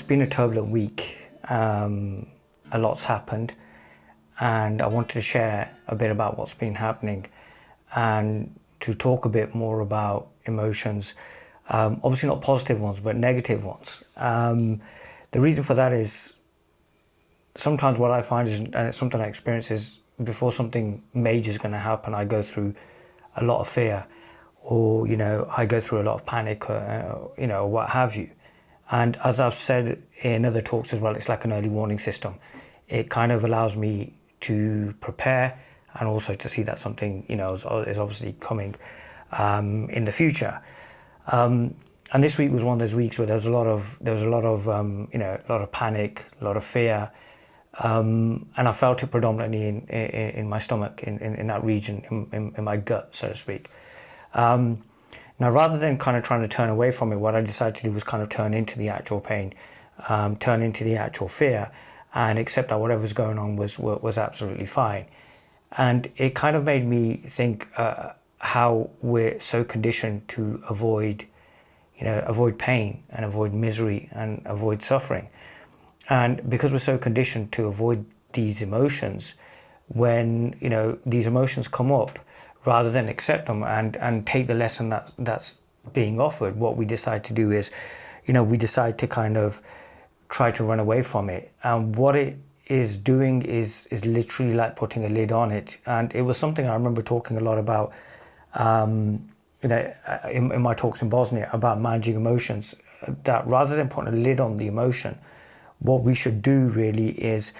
It's been a turbulent week. A lot's happened, and I wanted to share a bit about what's been happening and to talk a bit more about emotions. Obviously not positive ones, but negative ones. The reason for that is sometimes what I find is, and it's something I experience, is before something major is going to happen, I go through a lot of fear, or I go through a lot of panic, or what have you. And as I've said in other talks as well, it's like an early warning system. It kind of allows me to prepare and also to see that something is obviously coming in the future. And this week was one of those weeks where there was a lot of panic, a lot of fear, and I felt it predominantly in my stomach, in that region, in my gut, so to speak. Now, rather than kind of trying to turn away from it, what I decided to do was kind of turn into the actual pain, turn into the actual fear, and accept that whatever's going on was absolutely fine. And it kind of made me think how we're so conditioned to avoid pain and avoid misery and avoid suffering. And because we're so conditioned to avoid these emotions, when these emotions come up, rather than accept them and take the lesson that's being offered, what we decide to do is, we decide to kind of try to run away from it. And what it is doing is literally like putting a lid on it. And it was something I remember talking a lot about, in my talks in Bosnia about managing emotions, that rather than putting a lid on the emotion, what we should do really is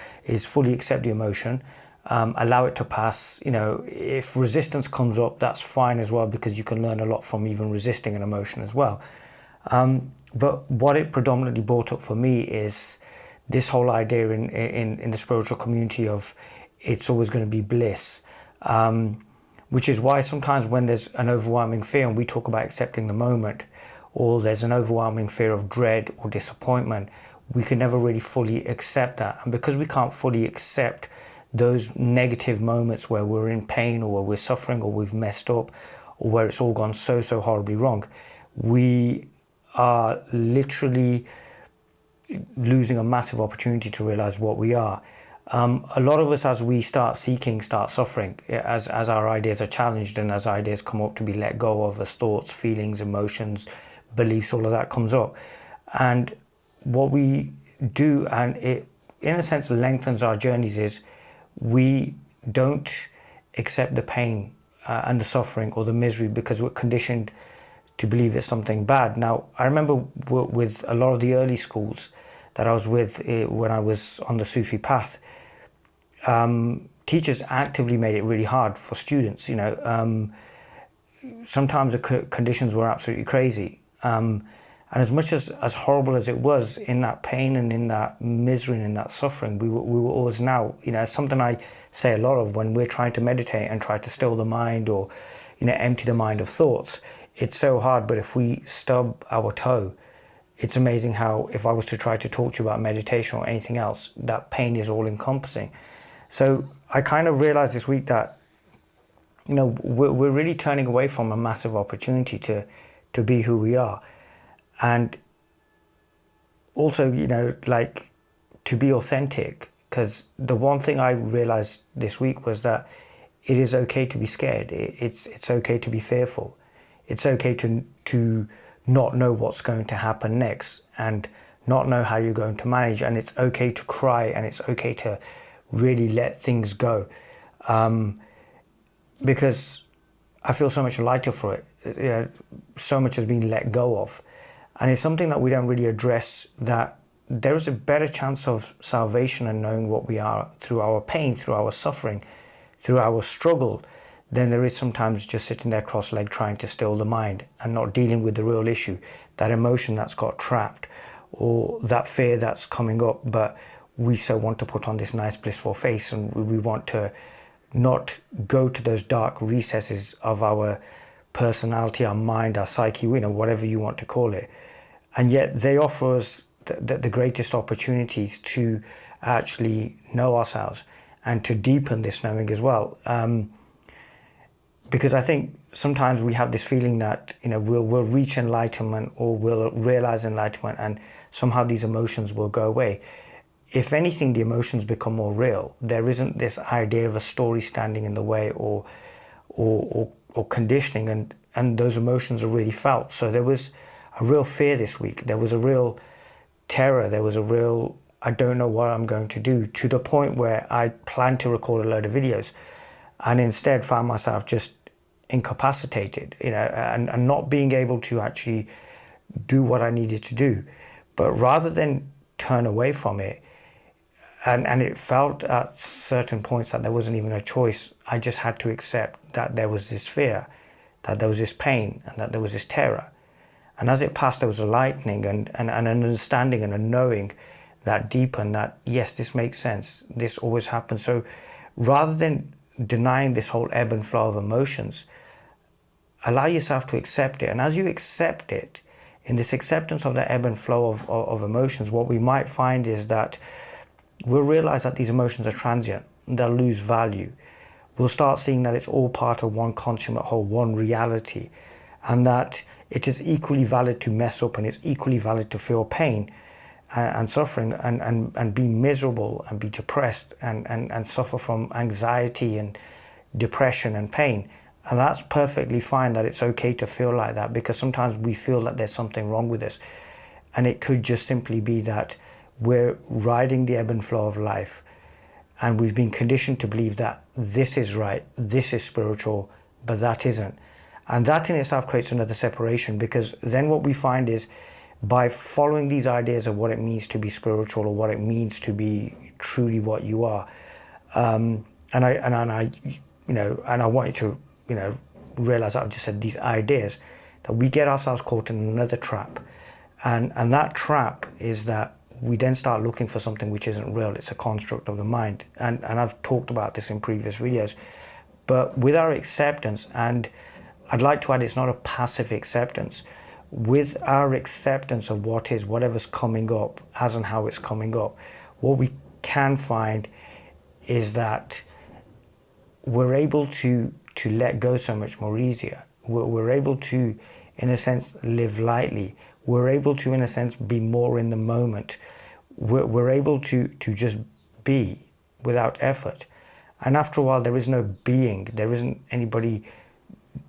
fully accept the emotion, allow it to pass. If resistance comes up, that's fine as well, because you can learn a lot from even resisting an emotion as well. But what it predominantly brought up for me is this whole idea in the spiritual community of it's always going to be bliss, which is why sometimes when there's an overwhelming fear and we talk about accepting the moment, or there's an overwhelming fear of dread or disappointment, we can never really fully accept that. And because we can't fully accept those negative moments where we're in pain, or where we're suffering, or we've messed up, or where it's all gone so horribly wrong, we are literally losing a massive opportunity to realize what we are. A lot of us, as we start seeking, start suffering, as our ideas are challenged and as ideas come up to be let go of, as thoughts, feelings, emotions, beliefs, all of that comes up. And what we do, and it in a sense lengthens our journeys, is we don't accept the pain and the suffering or the misery because we're conditioned to believe it's something bad. Now, I remember with a lot of the early schools that I was with when I was on the Sufi path, teachers actively made it really hard for students. Sometimes the conditions were absolutely crazy. And as much as horrible as it was, in that pain and in that misery and in that suffering, we were always now, it's something I say a lot of when we're trying to meditate and try to still the mind, or, empty the mind of thoughts. It's so hard, but if we stub our toe, it's amazing how, if I was to try to talk to you about meditation or anything else, that pain is all encompassing. So I kind of realized this week that, we're really turning away from a massive opportunity to be who we are. And also, to be authentic, because the one thing I realized this week was that it is okay to be scared. It's okay to be fearful. It's okay to not know what's going to happen next and not know how you're going to manage. And it's okay to cry, and it's okay to really let things go. Because I feel so much lighter for it. So much has been let go of. And it's something that we don't really address, that there is a better chance of salvation and knowing what we are through our pain, through our suffering, through our struggle, than there is sometimes just sitting there cross-legged trying to still the mind and not dealing with the real issue, that emotion that's got trapped, or that fear that's coming up, but we so want to put on this nice blissful face, and we want to not go to those dark recesses of our personality, our mind, our psyche, whatever you want to call it. And yet they offer us the greatest opportunities to actually know ourselves and to deepen this knowing as well. Because I think sometimes we have this feeling that, we'll reach enlightenment, or we'll realize enlightenment, and somehow these emotions will go away. If anything, the emotions become more real. There isn't this idea of a story standing in the way or conditioning, and those emotions are really felt. So there was a real fear this week. There was a real terror. There was a real, I don't know what I'm going to do, to the point where I planned to record a load of videos and instead found myself just incapacitated, and not being able to actually do what I needed to do. But rather than turn away from it, and it felt at certain points that there wasn't even a choice, I just had to accept that there was this fear, that there was this pain, and that there was this terror. And as it passed, there was a lightening and an understanding and a knowing that deepened that, yes, this makes sense. This always happens. So rather than denying this whole ebb and flow of emotions, allow yourself to accept it. And as you accept it, in this acceptance of the ebb and flow of emotions, what we might find is that we'll realize that these emotions are transient. They'll lose value. We'll start seeing that it's all part of one consummate whole, one reality, and that it is equally valid to mess up and it's equally valid to feel pain and suffering and be miserable and be depressed and suffer from anxiety and depression and pain. And that's perfectly fine, that it's okay to feel like that, because sometimes we feel that there's something wrong with us. And it could just simply be that we're riding the ebb and flow of life, and we've been conditioned to believe that this is right, this is spiritual, but that isn't. And that in itself creates another separation, because then what we find is, by following these ideas of what it means to be spiritual or what it means to be truly what you are, and I want you to realize that I've just said these ideas, that we get ourselves caught in another trap, and that trap is that we then start looking for something which isn't real. It's a construct of the mind, and I've talked about this in previous videos. But with our acceptance, and I'd like to add, it's not a passive acceptance. With our acceptance of what is, whatever's coming up, as and how it's coming up, what we can find is that we're able to let go so much more easier. We're able to, in a sense, live lightly. We're able to, in a sense, be more in the moment. We're able to just be without effort. And after a while, there is no being. There isn't anybody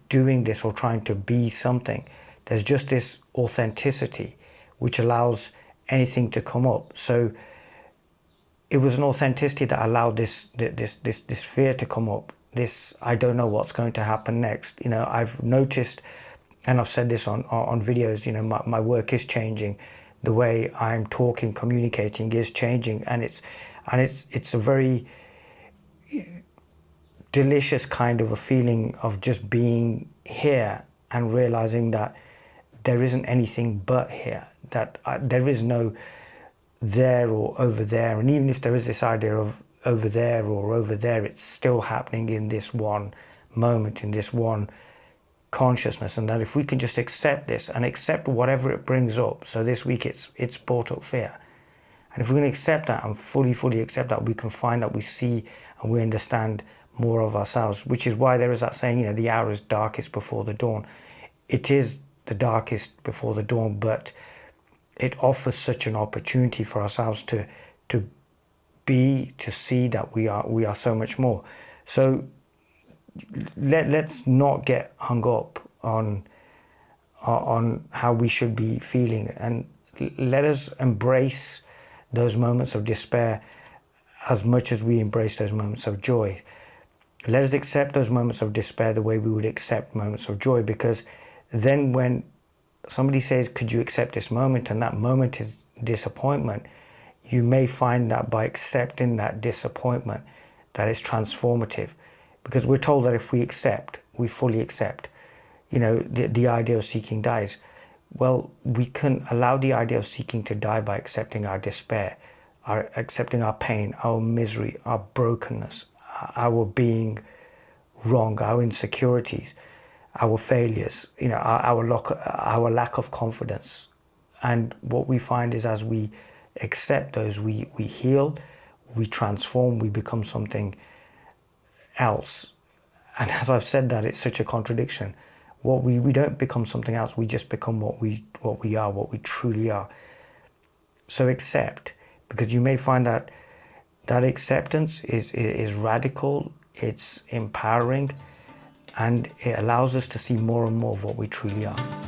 doing this or trying to be something. There's just this authenticity which allows anything to come up. So it was an authenticity that allowed this fear to come up. This, I don't know what's going to happen next. I've noticed, and I've said this on videos, my work is changing. The way I'm talking, communicating is changing, and it's a very delicious kind of a feeling of just being here and realizing that there isn't anything but here, that there is no there or over there. And even if there is this idea of over there or over there, it's still happening in this one moment, in this one consciousness. And that if we can just accept this and accept whatever it brings up. So this week it's brought up fear. And if we can accept that and fully accept that, we can find that we see and we understand more of ourselves, which is why there is that saying, the hour is darkest before the dawn. It is the darkest before the dawn, but it offers such an opportunity for ourselves to see that we are so much more. So let's not get hung up on how we should be feeling, and let us embrace those moments of despair as much as we embrace those moments of joy. Let us accept those moments of despair the way we would accept moments of joy, because then when somebody says, could you accept this moment, and that moment is disappointment, you may find that by accepting that disappointment, that is transformative. Because we're told that if we accept, we fully accept, the idea of seeking dies. Well, we can allow the idea of seeking to die by accepting our despair, accepting our pain, our misery, our brokenness, our being wrong, our insecurities, our failures, our lack of confidence. And what we find is, as we accept those, we heal, we transform, we become something else. And as I've said that, it's such a contradiction. We don't become something else, we just become what we are, what we truly are. So accept, because you may find that acceptance is radical, it's empowering, and it allows us to see more and more of what we truly are.